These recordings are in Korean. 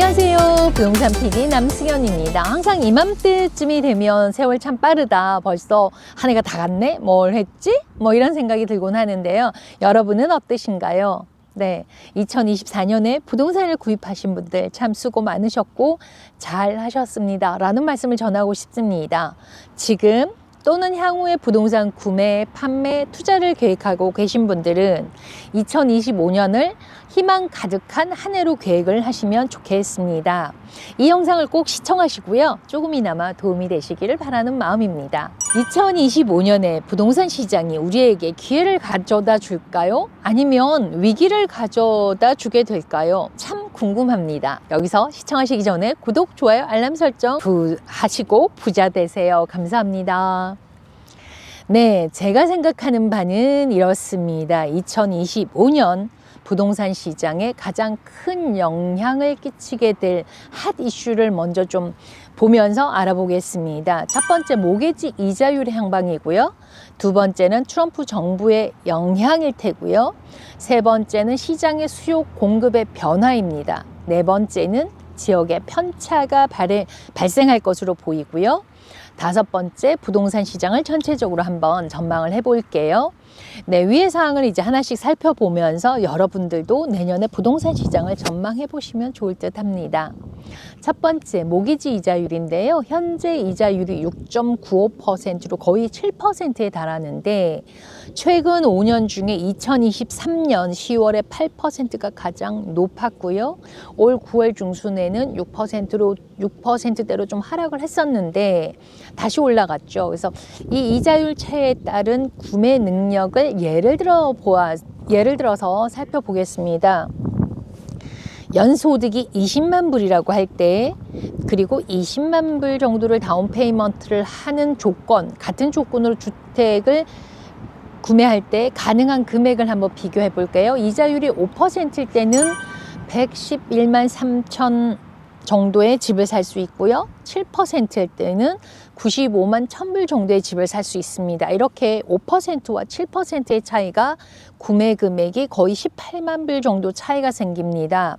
안녕하세요. 부동산 PD 남승현입니다. 항상 이맘때쯤이 되면 세월 참 빠르다. 벌써 한 해가 다 갔네? 뭘 했지? 이런 생각이 들곤 하는데요. 여러분은 어떠신가요? 네, 2024년에 부동산을 구입하신 분들 참 수고 많으셨고 잘 하셨습니다. 라는 말씀을 전하고 싶습니다. 지금 또는 향후에 부동산 구매, 판매, 투자를 계획하고 계신 분들은 2025년을 희망 가득한 한 해로 계획을 하시면 좋겠습니다. 이 영상을 꼭 시청하시고요. 조금이나마 도움이 되시기를 바라는 마음입니다. 2025년에 부동산 시장이 우리에게 기회를 가져다 줄까요? 아니면 위기를 가져다 주게 될까요? 참 궁금합니다. 여기서 시청하시기 전에 구독, 좋아요, 알람 설정 하시고 부자 되세요. 감사합니다. 네, 제가 생각하는 바는 이렇습니다. 2025년 부동산 시장에 가장 큰 영향을 끼치게 될 핫 이슈를 먼저 좀 보면서 알아보겠습니다. 첫 번째, 모기지 이자율의 향방이고요. 두 번째는 트럼프 정부의 영향일 테고요. 세 번째는 시장의 수요 공급의 변화입니다. 네 번째는 지역의 편차가 발생할 것으로 보이고요. 다섯 번째, 부동산 시장을 전체적으로 한번 전망을 해볼게요. 네, 위의 사항을 이제 하나씩 살펴보면서 여러분들도 내년에 부동산 시장을 전망해 보시면 좋을 듯 합니다. 첫 번째, 모기지 이자율인데요. 현재 이자율이 6.95%로 거의 7%에 달하는데 최근 5년 중에 2023년 10월에 8%가 가장 높았고요. 올 9월 중순에는 6%대로 좀 하락을 했었는데 다시 올라갔죠. 그래서 이 이자율 차이에 따른 구매 능력을 예를 들어서 살펴보겠습니다. 연소득이 20만 불이라고 할 때, 그리고 20만 불 정도를 다운 페이먼트를 하는 조건, 같은 조건으로 주택을 구매할 때 가능한 금액을 한번 비교해 볼게요. 이자율이 5%일 때는 111만 3천 정도의 집을 살 수 있고요. 7%일 때는 95만 1,000불 정도의 집을 살 수 있습니다. 이렇게 5%와 7%의 차이가 구매 금액이 거의 18만 불 정도 차이가 생깁니다.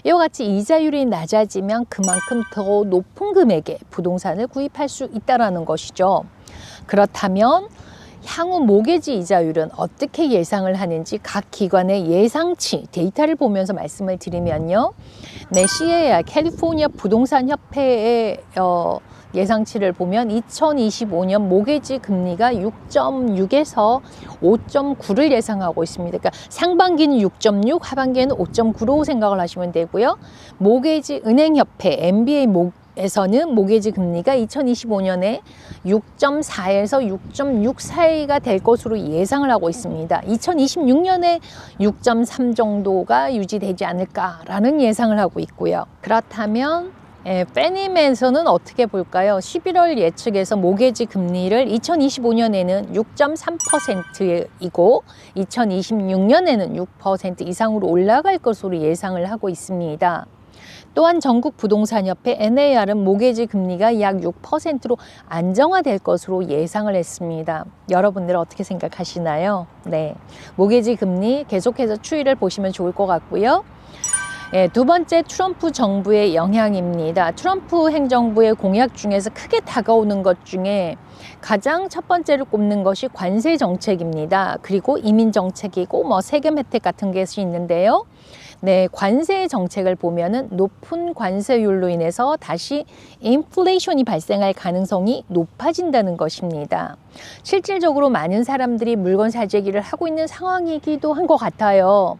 이와 같이 이자율이 낮아지면 그만큼 더 높은 금액의 부동산을 구입할 수 있다는 것이죠. 그렇다면 향후 모기지 이자율은 어떻게 예상을 하는지 각 기관의 예상치 데이터를 보면서 말씀을 드리면요. 네, CAR 캘리포니아 부동산 협회의 예상치를 보면 2025년 모기지 금리가 6.6에서 5.9를 예상하고 있습니다. 그러니까 상반기는 6.6, 하반기에는 5.9로 생각을 하시면 되고요. 모기지 은행협회 MBA에서는 모기지 금리가 2025년에 6.4에서 6.6 사이가 될 것으로 예상을 하고 있습니다. 2026년에 6.3 정도가 유지되지 않을까라는 예상을 하고 있고요. 그렇다면 페니맨에서는 어떻게 볼까요? 11월 예측에서 모기지 금리를 2025년에는 6.3%이고 2026년에는 6% 이상으로 올라갈 것으로 예상을 하고 있습니다. 또한 전국부동산협회 NAR은 모기지 금리가 약 6%로 안정화될 것으로 예상을 했습니다. 여러분들 어떻게 생각하시나요? 네, 모기지 금리 계속해서 추이를 보시면 좋을 것 같고요. 두 번째, 트럼프 정부의 영향입니다. 트럼프 행정부의 공약 중에서 크게 다가오는 것 중에 가장 첫 번째로 꼽는 것이 관세 정책입니다. 그리고 이민 정책이고 세금 혜택 같은 것이 있는데요. 네, 관세 정책을 보면은 높은 관세율로 인해서 다시 인플레이션이 발생할 가능성이 높아진다는 것입니다. 실질적으로 많은 사람들이 물건 사재기를 하고 있는 상황이기도 한 것 같아요.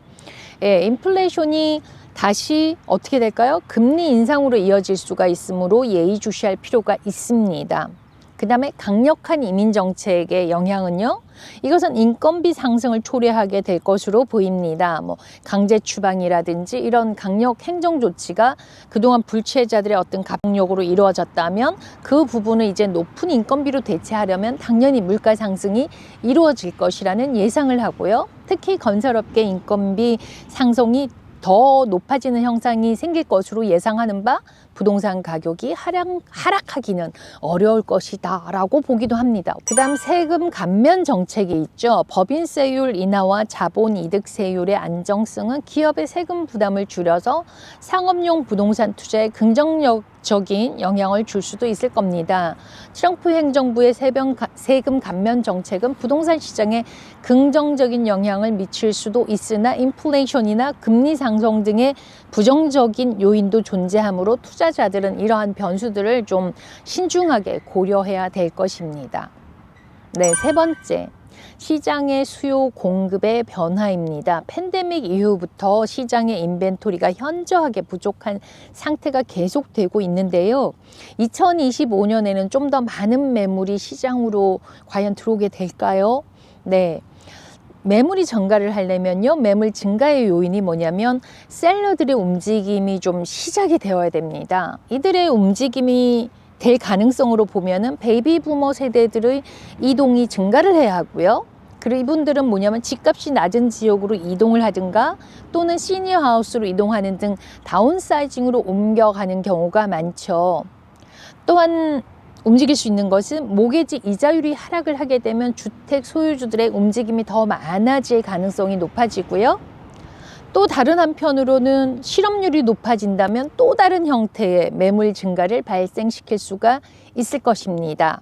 인플레이션이 다시 어떻게 될까요? 금리 인상으로 이어질 수가 있으므로 예의주시할 필요가 있습니다. 그 다음에 강력한 이민 정책의 영향은요, 이것은 인건비 상승을 초래하게 될 것으로 보입니다. 강제 추방이라든지 이런 강력 행정 조치가 그동안 불치해자들의 어떤 강력으로 이루어졌다면 그 부분을 이제 높은 인건비로 대체하려면 당연히 물가 상승이 이루어질 것이라는 예상을 하고요. 특히 건설업계 인건비 상승이 더 높아지는 형상이 생길 것으로 예상하는 바 부동산 가격이 하락하기는 어려울 것이다 라고 보기도 합니다. 그 다음 세금 감면 정책이 있죠. 법인세율 인하와 자본이득세율의 안정성은 기업의 세금 부담을 줄여서 상업용 부동산 투자에 긍정적인 영향을 줄 수도 있을 겁니다. 트럼프 행정부의 세금 감면 정책은 부동산 시장에 긍정적인 영향을 미칠 수도 있으나 인플레이션이나 금리 상승 등의 부정적인 요인도 존재하므로 투자자들은 이러한 변수들을 좀 신중하게 고려해야 될 것입니다. 네, 세 번째. 시장의 수요 공급의 변화입니다. 팬데믹 이후부터 시장의 인벤토리가 현저하게 부족한 상태가 계속되고 있는데요. 2025년에는 좀 더 많은 매물이 시장으로 과연 들어오게 될까요? 네. 매물이 증가를 하려면요, 매물 증가의 요인이 뭐냐면 셀러들의 움직임이 좀 시작이 되어야 됩니다. 이들의 움직임이 될 가능성으로 보면은 베이비 부머 세대들의 이동이 증가를 해야 하고요. 그리고 이분들은 뭐냐면 집값이 낮은 지역으로 이동을 하든가 또는 시니어 하우스로 이동하는 등 다운사이징으로 옮겨가는 경우가 많죠. 또한 움직일 수 있는 것은 모기지 이자율이 하락을 하게 되면 주택 소유주들의 움직임이 더 많아질 가능성이 높아지고요. 또 다른 한편으로는 실업률이 높아진다면 또 다른 형태의 매물 증가를 발생시킬 수가 있을 것입니다.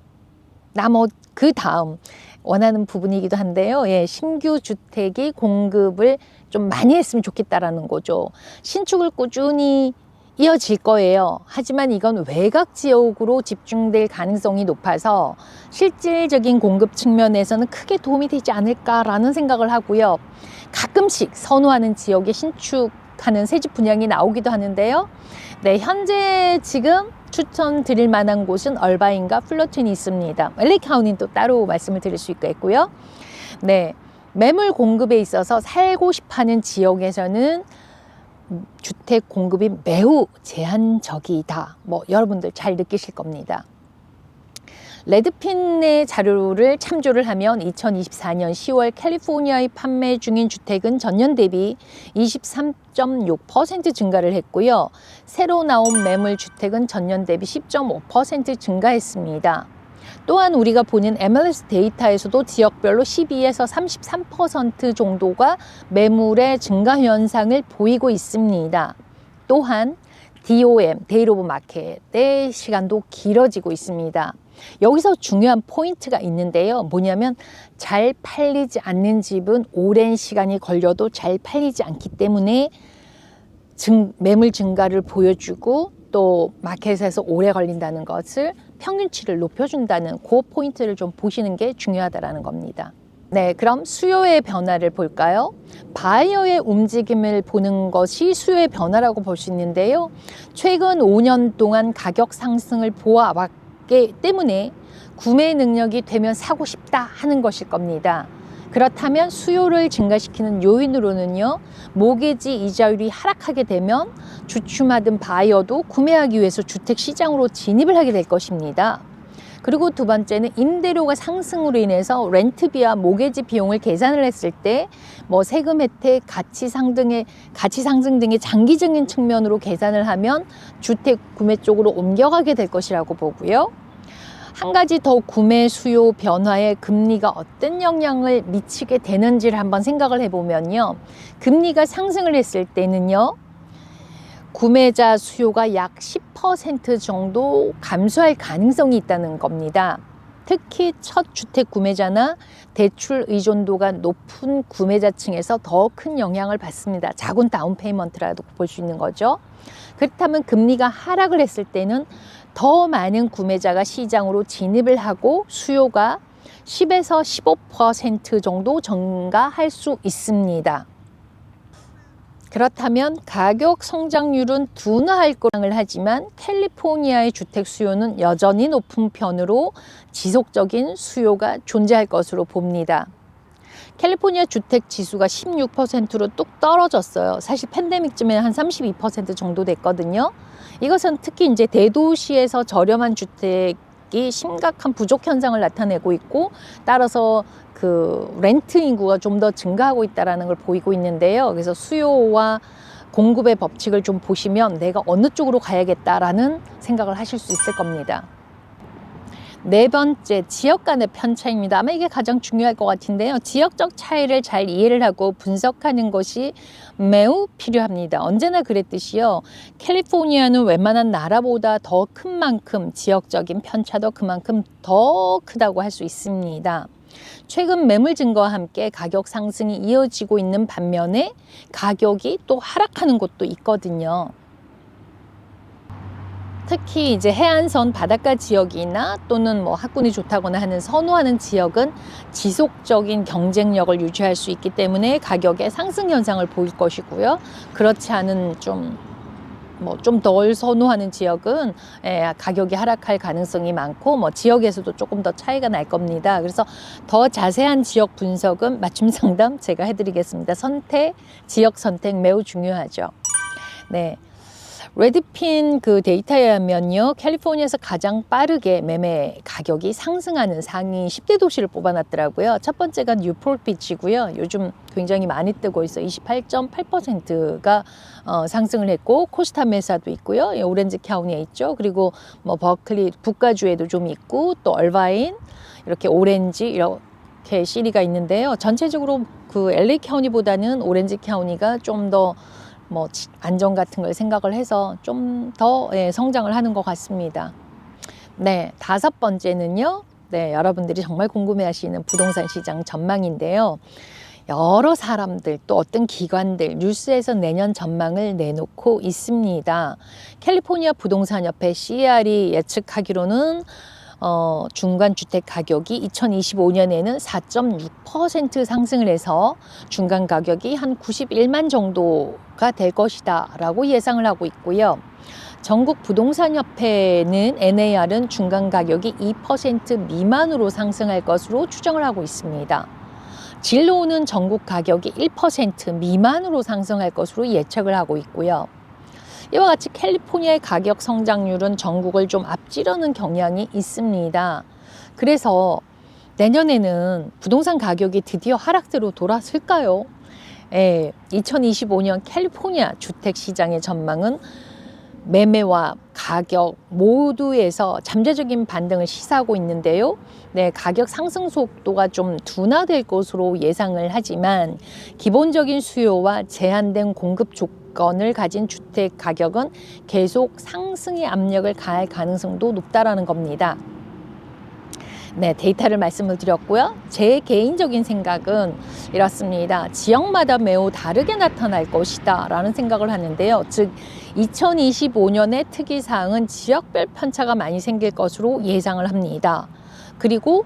그 다음 원하는 부분이기도 한데요. 예, 신규 주택이 공급을 좀 많이 했으면 좋겠다라는 거죠. 신축을 꾸준히 이어질 거예요. 하지만 이건 외곽 지역으로 집중될 가능성이 높아서 실질적인 공급 측면에서는 크게 도움이 되지 않을까라는 생각을 하고요. 가끔씩 선호하는 지역에 신축하는 새집 분양이 나오기도 하는데요. 네, 현재 지금 추천드릴 만한 곳은 얼바인과 플러튼이 있습니다. LA 카운티는 또 따로 말씀을 드릴 수 있겠고요. 네, 매물 공급에 있어서 살고 싶어하는 지역에서는 주택 공급이 매우 제한적이다. 여러분들 잘 느끼실 겁니다. 레드핀의 자료를 참조를 하면 2024년 10월 캘리포니아의 판매 중인 주택은 전년 대비 23.6% 증가를 했고요. 새로 나온 매물 주택은 전년 대비 10.5% 증가했습니다. 또한 우리가 보는 MLS 데이터에서도 지역별로 12에서 33% 정도가 매물의 증가 현상을 보이고 있습니다. 또한 DOM, 데이 오브 마켓의 시간도 길어지고 있습니다. 여기서 중요한 포인트가 있는데요. 뭐냐면 잘 팔리지 않는 집은 오랜 시간이 걸려도 잘 팔리지 않기 때문에 매물 증가를 보여주고 또 마켓에서 오래 걸린다는 것을 평균치를 높여준다는 그 포인트를 좀 보시는 게 중요하다는 겁니다. 네, 그럼 수요의 변화를 볼까요? 바이어의 움직임을 보는 것이 수요의 변화라고 볼 수 있는데요. 최근 5년 동안 가격 상승을 보아왔기 때문에 구매 능력이 되면 사고 싶다 하는 것일 겁니다. 그렇다면 수요를 증가시키는 요인으로는요, 모기지 이자율이 하락하게 되면 주춤하던 바이어도 구매하기 위해서 주택 시장으로 진입을 하게 될 것입니다. 그리고 두 번째는 임대료가 상승으로 인해서 렌트비와 모기지 비용을 계산을 했을 때 세금 혜택, 가치 상승 등의 장기적인 측면으로 계산을 하면 주택 구매 쪽으로 옮겨가게 될 것이라고 보고요. 한 가지 더 구매 수요 변화에 금리가 어떤 영향을 미치게 되는지를 한번 생각을 해보면요. 금리가 상승을 했을 때는요, 구매자 수요가 약 10% 정도 감소할 가능성이 있다는 겁니다. 특히 첫 주택 구매자나 대출 의존도가 높은 구매자층에서 더 큰 영향을 받습니다. 작은 다운 페이먼트라도 볼 수 있는 거죠. 그렇다면 금리가 하락을 했을 때는 더 많은 구매자가 시장으로 진입을 하고 수요가 10에서 15% 정도 증가할 수 있습니다. 그렇다면 가격 성장률은 둔화할 거라고 하지만 캘리포니아의 주택 수요는 여전히 높은 편으로 지속적인 수요가 존재할 것으로 봅니다. 캘리포니아 주택 지수가 16%로 뚝 떨어졌어요. 사실 팬데믹쯤에 한 32% 정도 됐거든요. 이것은 특히 이제 대도시에서 저렴한 주택이 심각한 부족 현상을 나타내고 있고, 따라서 그 렌트 인구가 좀 더 증가하고 있다는 걸 보이고 있는데요. 그래서 수요와 공급의 법칙을 좀 보시면 내가 어느 쪽으로 가야겠다라는 생각을 하실 수 있을 겁니다. 네 번째, 지역 간의 편차입니다. 아마 이게 가장 중요할 것 같은데요. 지역적 차이를 잘 이해를 하고 분석하는 것이 매우 필요합니다. 언제나 그랬듯이요. 캘리포니아는 웬만한 나라보다 더 큰 만큼 지역적인 편차도 그만큼 더 크다고 할 수 있습니다. 최근 매물 증가와 함께 가격 상승이 이어지고 있는 반면에 가격이 또 하락하는 곳도 있거든요. 특히 이제 해안선 바닷가 지역이나 또는 뭐 학군이 좋다거나 하는 선호하는 지역은 지속적인 경쟁력을 유지할 수 있기 때문에 가격의 상승 현상을 보일 것이고요. 그렇지 않은 좀 덜 선호하는 지역은 가격이 하락할 가능성이 많고 뭐 지역에서도 조금 더 차이가 날 겁니다. 그래서 더 자세한 지역 분석은 맞춤 상담 제가 해드리겠습니다. 지역 선택 매우 중요하죠. 네. 레드핀 그 데이터에 의하면요, 캘리포니아에서 가장 빠르게 매매 가격이 상승하는 상위 10대 도시를 뽑아놨더라고요. 첫 번째가 뉴포트 비치고요. 요즘 굉장히 많이 뜨고 있어. 28.8%가 상승을 했고, 코스타 메사도 있고요. 오렌지 카운티에 있죠. 그리고 뭐 버클리 북가주에도 좀 있고, 또 얼바인, 이렇게 오렌지 이렇게 시리가 있는데요. 전체적으로 그 LA 카운티보다는 오렌지 카운티가 좀 더 안전 같은 걸 생각을 해서 좀 더 성장을 하는 것 같습니다. 네, 다섯 번째는요. 네, 여러분들이 정말 궁금해하시는 부동산 시장 전망인데요. 여러 사람들 또 어떤 기관들 뉴스에서 내년 전망을 내놓고 있습니다. 캘리포니아 부동산협회 CER이 예측하기로는 중간주택 가격이 2025년에는 4.6% 상승을 해서 중간 가격이 한 91만 정도가 될 것이다 라고 예상을 하고 있고요. 전국 부동산협회는 NAR은 중간 가격이 2% 미만으로 상승할 것으로 추정을 하고 있습니다. 진로는 전국 가격이 1% 미만으로 상승할 것으로 예측을 하고 있고요. 이와 같이 캘리포니아의 가격 성장률은 전국을 좀 앞지르는 경향이 있습니다. 그래서 내년에는 부동산 가격이 드디어 하락세로 돌아설까요? 2025년 캘리포니아 주택시장의 전망은 매매와 가격 모두에서 잠재적인 반등을 시사하고 있는데요. 네, 가격 상승 속도가 좀 둔화될 것으로 예상을 하지만 기본적인 수요와 제한된 공급 조건을 가진 주택 가격은 계속 상승의 압력을 가할 가능성도 높다라는 겁니다. 네, 데이터를 말씀을 드렸고요. 제 개인적인 생각은 이렇습니다. 지역마다 매우 다르게 나타날 것이다 라는 생각을 하는데요. 즉 2025년의 특이사항은 지역별 편차가 많이 생길 것으로 예상을 합니다. 그리고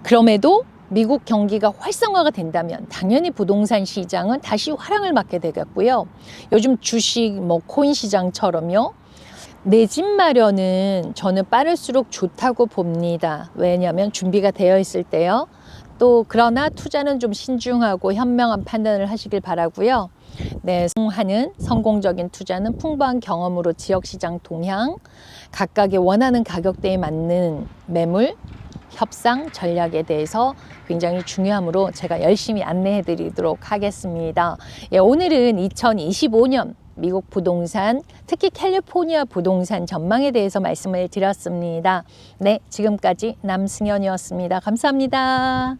그럼에도 미국 경기가 활성화가 된다면 당연히 부동산 시장은 다시 화랑을 맞게 되겠고요. 요즘 주식, 코인 시장처럼요. 내 집 마련은 저는 빠를수록 좋다고 봅니다. 왜냐하면 준비가 되어 있을 때요. 또 그러나 투자는 좀 신중하고 현명한 판단을 하시길 바라고요. 네, 하는 성공적인 투자는 풍부한 경험으로 지역시장 동향, 각각의 원하는 가격대에 맞는 매물, 협상 전략에 대해서 굉장히 중요하므로 제가 열심히 안내해 드리도록 하겠습니다. 오늘은 2025년 미국 부동산, 특히 캘리포니아 부동산 전망에 대해서 말씀을 드렸습니다. 네, 지금까지 남승현이었습니다. 감사합니다.